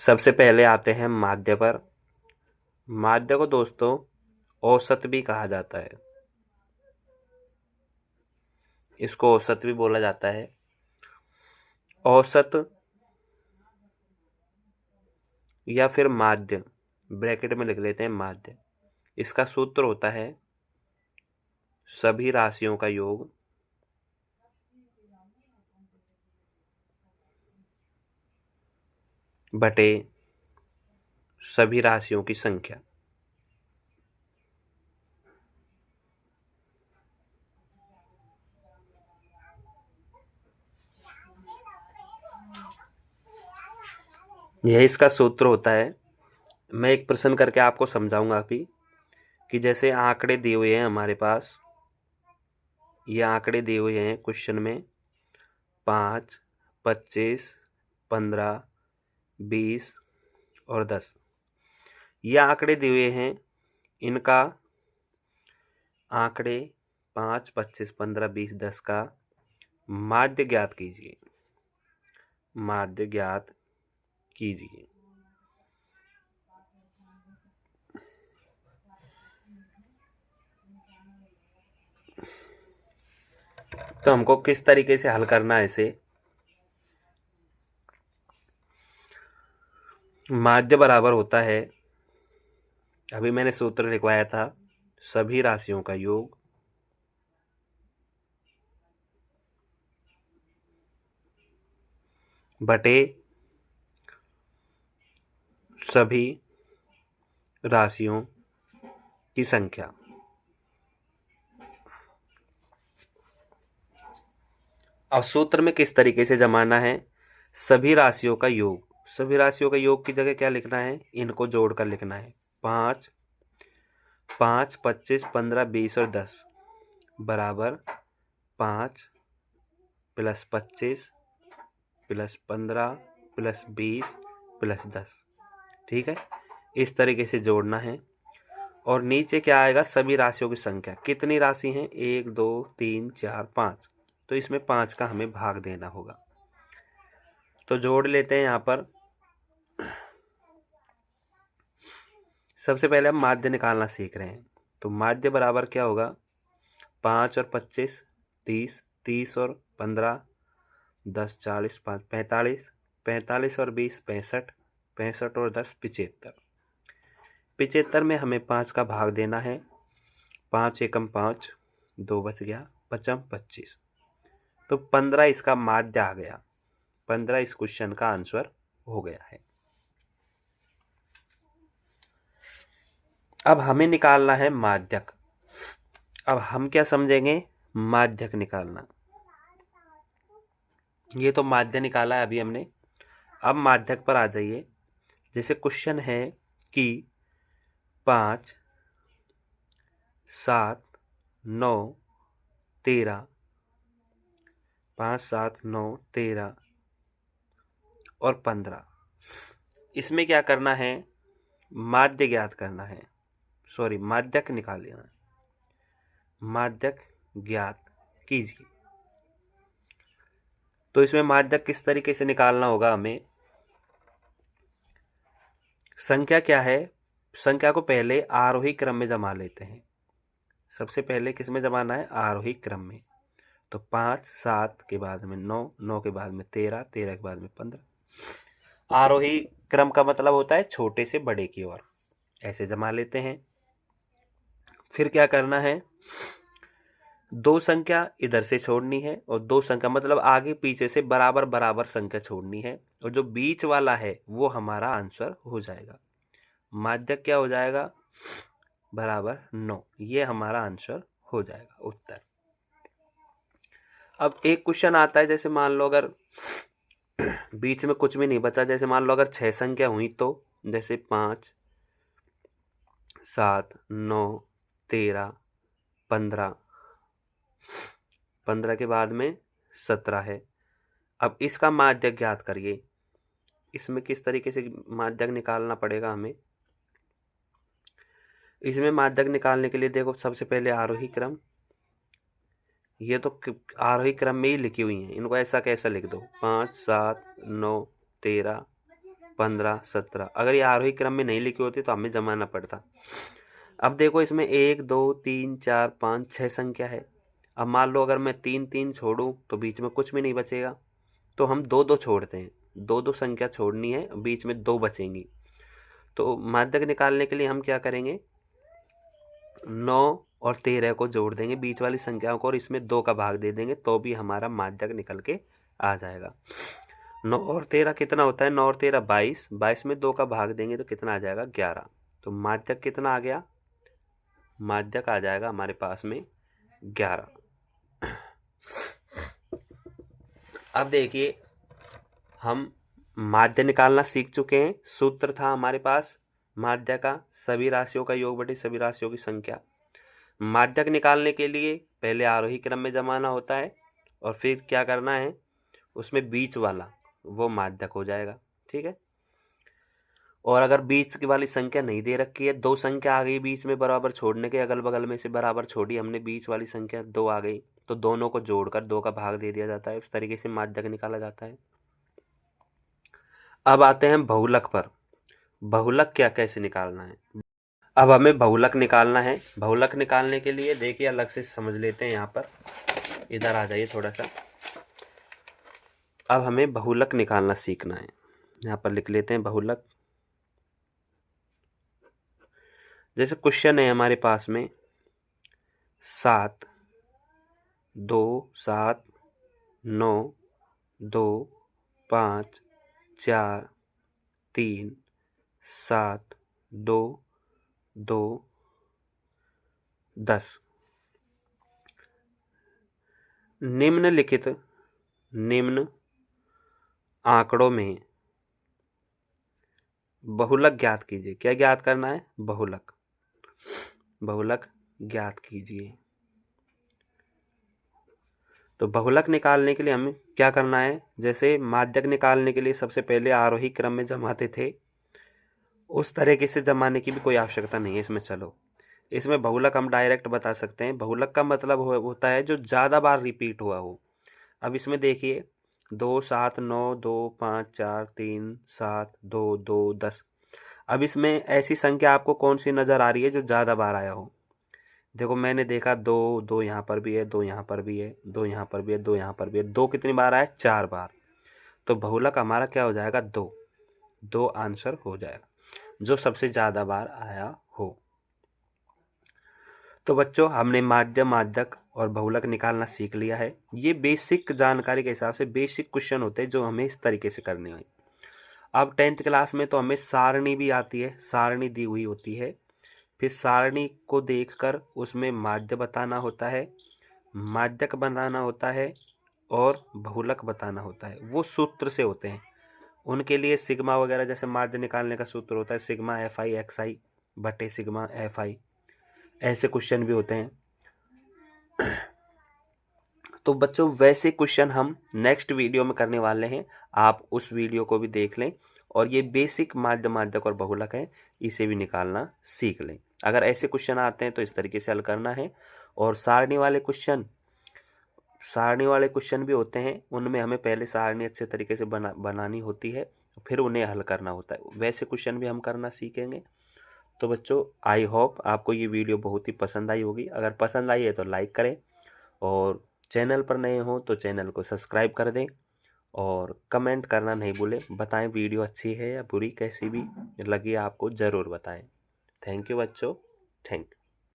सबसे पहले आते हैं माध्य पर। माध्य को दोस्तों औसत भी कहा जाता है, इसको औसत भी बोला जाता है। औसत या फिर माध्य, ब्रैकेट में लिख लेते हैं माध्य। इसका सूत्र होता है सभी राशियों का योग बटे सभी राशियों की संख्या। यह इसका सूत्र होता है। मैं एक प्रश्न करके आपको समझाऊंगा कि जैसे आंकड़े दिए हुए हैं हमारे पास, ये आंकड़े दिए हुए हैं क्वेश्चन में 5, 25, 15, 20 और 10। ये आंकड़े दिए हुए हैं, इनका आंकड़े 5, 25, 15, 20, 10 का माध्य ज्ञात कीजिए। माध्य ज्ञात कीजिए। तो हमको किस तरीके से हल करना है इसे। माध्य बराबर होता है, अभी मैंने सूत्र लिखवाया था, सभी राशियों का योग बटे सभी राशियों की संख्या। अब सूत्र में किस तरीके से जमाना है, सभी राशियों का योग। सभी राशियों का योग की जगह क्या लिखना है, इनको जोड़कर लिखना है। 5, 5, 25, 15, 20 और 10 बराबर 5 + 25 + 15 + 20 + 10। ठीक है, इस तरीके से जोड़ना है। और नीचे क्या आएगा, सभी राशियों की संख्या। कितनी राशि हैं, 1, 2, 3, 4, 5। तो इसमें 5 का हमें भाग देना होगा। तो जोड़ लेते हैं यहाँ पर। सबसे पहले हम माध्य निकालना सीख रहे हैं। तो माध्य बराबर क्या होगा, 5 और 25 30, 30 और 15 10, 40, 5 45, 45 और 20 65, 65 और 10 75। 75 में हमें 5 का भाग देना है। 5 एकम 5, 2 बच गया, 5 25। तो 15 इसका माध्य आ गया। 15 इस क्वेश्चन का आंसर हो गया है। अब हमें निकालना है माध्यक। अब हम क्या समझेंगे, माध्यक निकालना। ये तो माध्य निकाला है अभी हमने। अब माध्यक पर आ जाइए। जैसे क्वेश्चन है कि 5, 7, 9, 13, 5, 7, 9, 13 और 15, इसमें क्या करना है, माध्य ज्ञात करना है। सॉरी, माध्यक निकाल लेना है। माध्यक ज्ञात कीजिए। तो इसमें माध्यक किस तरीके से निकालना होगा हमें, संख्या क्या है, संख्या को पहले आरोही क्रम में जमा लेते हैं। सबसे पहले किस में जमाना है, आरोही क्रम में। तो 5, 7 के बाद में 9, 9 के बाद में 13, 13 के बाद में 15। आरोही क्रम का मतलब होता है छोटे से बड़े की ओर, ऐसे जमा लेते हैं। फिर क्या करना है, दो संख्या इधर से छोड़नी है और दो संख्या मतलब आगे पीछे से बराबर बराबर संख्या छोड़नी है, और जो बीच वाला है वो हमारा आंसर हो जाएगा। माध्यक क्या हो जाएगा, बराबर 9। ये हमारा आंसर हो जाएगा, उत्तर। अब एक क्वेश्चन आता है, जैसे मान लो अगर बीच में कुछ भी नहीं बचा, जैसे मान लो अगर 6 संख्या हुई, तो जैसे 5, 7, 9, 13, 15, 15 के बाद में 17 है। अब इसका माध्यक ज्ञात करिए। इसमें किस तरीके से माध्यक निकालना पड़ेगा हमें। इसमें माध्यक निकालने के लिए देखो, सबसे पहले आरोही क्रम, ये तो आरोही क्रम में ही लिखी हुई हैं, इनको ऐसा कैसा लिख दो, 5, 7, 9, 13, 15, 17। अगर ये आरोही क्रम में नहीं लिखी होती तो हमें जमाना पड़ता। अब देखो इसमें 1, 2, 3, 4, 5, 6 संख्या है। अब मान लो अगर मैं 3, 3 छोड़ूं तो बीच में कुछ भी नहीं बचेगा, तो हम 2, 2 छोड़ते हैं। 2, 2 संख्या छोड़नी है, बीच में 2 बचेंगी। तो माध्यक निकालने के लिए हम क्या करेंगे, 9 और 13 को जोड़ देंगे बीच वाली संख्याओं को और इसमें 2 का भाग दे देंगे, तो भी हमारा माध्यक निकल के आ जाएगा। 9 और 13 कितना होता है, 9 और 13 22, 22 में 2 का भाग देंगे तो कितना आ जाएगा, 11। तो माध्यक कितना आ गया, माध्यक आ जाएगा हमारे पास में 11। अब देखिए हम माध्य निकालना सीख चुके हैं। सूत्र था हमारे पास माध्य का, सभी राशियों का योग बटे सभी राशियों की संख्या। माध्यक निकालने के लिए पहले आरोही क्रम में जमाना होता है और फिर क्या करना है, उसमें बीच वाला वो माध्यक हो जाएगा। ठीक है। और अगर बीच की वाली संख्या नहीं दे रखी है, 2 संख्या आ गई बीच में बराबर छोड़ने के, अगल बगल में से बराबर छोड़ी हमने, बीच वाली संख्या 2 आ गई, तो दोनों को जोड़कर 2 का भाग दे दिया जाता है। उस तरीके से माध्यक निकाला जाता है। अब आते हैं बहुलक पर। बहुलक क्या कैसे निकालना है। अब हमें बहुलक निकालना है। बहुलक निकालने के लिए देखिए अलग से समझ लेते हैं। यहाँ पर इधर आ जाइए थोड़ा सा। अब हमें बहुलक निकालना सीखना है। यहाँ पर लिख लेते हैं बहुलक। जैसे क्वेश्चन है हमारे पास में 7, 2, 7, 9, 2, 5, 4, 3, 7, 2, 2, 10। निम्नलिखित निम्न आंकड़ों में बहुलक ज्ञात कीजिए। क्या ज्ञात करना है, बहुलक। बहुलक ज्ञात कीजिए। तो बहुलक निकालने के लिए हमें क्या करना है, जैसे माध्यक निकालने के लिए सबसे पहले आरोही क्रम में जमाते थे, उस तरीके से जमाने की भी कोई आवश्यकता नहीं है इसमें। चलो इसमें बहुलक हम डायरेक्ट बता सकते हैं। बहुलक का मतलब होता है जो ज़्यादा बार रिपीट हुआ हो। अब इसमें देखिए 2, 7, 9, 2, 5, 4, 3, 7, 2, 2, 10। अब इसमें ऐसी संख्या आपको कौन सी नज़र आ रही है जो ज़्यादा बार आया हो। देखो मैंने देखा 2, 2 यहाँ पर भी है, 2 यहाँ पर भी है, 2 यहाँ पर भी है, 2 यहाँ पर भी है। 2 कितनी बार आया, 4 बार। तो बहुलक हमारा क्या हो जाएगा, 2। 2 आंसर हो जाएगा जो सबसे ज़्यादा बार आया हो। तो बच्चों हमने माध्य, माध्यक और बहुलक निकालना सीख लिया है। ये बेसिक जानकारी के हिसाब से बेसिक क्वेश्चन होते हैं जो हमें इस तरीके से करने हैं। अब 10th क्लास में तो हमें सारणी भी आती है, सारणी दी हुई होती है। फिर सारणी को देखकर उसमें माध्य बताना होता है, माध्यक बनाना होता है और बहुलक बताना होता है। वो सूत्र से होते हैं। उनके लिए सिग्मा वगैरह, जैसे माध्य निकालने का सूत्र होता है सिग्मा FI XI बटे सिग्मा FI, ऐसे क्वेश्चन भी होते हैं। तो बच्चों वैसे क्वेश्चन हम नेक्स्ट वीडियो में करने वाले हैं। आप उस वीडियो को भी देख लें और ये बेसिक माध्य, माध्यक और बहुलक है, इसे भी निकालना सीख लें। अगर ऐसे क्वेश्चन आते हैं तो इस तरीके से हल करना है। और सारणी वाले क्वेश्चन भी होते हैं, उनमें हमें पहले सारणी अच्छे तरीके से बनानी होती है, फिर उन्हें हल करना होता है। वैसे क्वेश्चन भी हम करना सीखेंगे। तो बच्चों आई होप आपको ये वीडियो बहुत ही पसंद आई होगी। अगर पसंद आई है तो लाइक करें और चैनल पर नए हो तो चैनल को सब्सक्राइब कर दें और कमेंट करना नहीं भूलें। बताएं वीडियो अच्छी है या बुरी, कैसी भी लगी आपको ज़रूर बताएं। थैंक यू बच्चों, थैंक यू।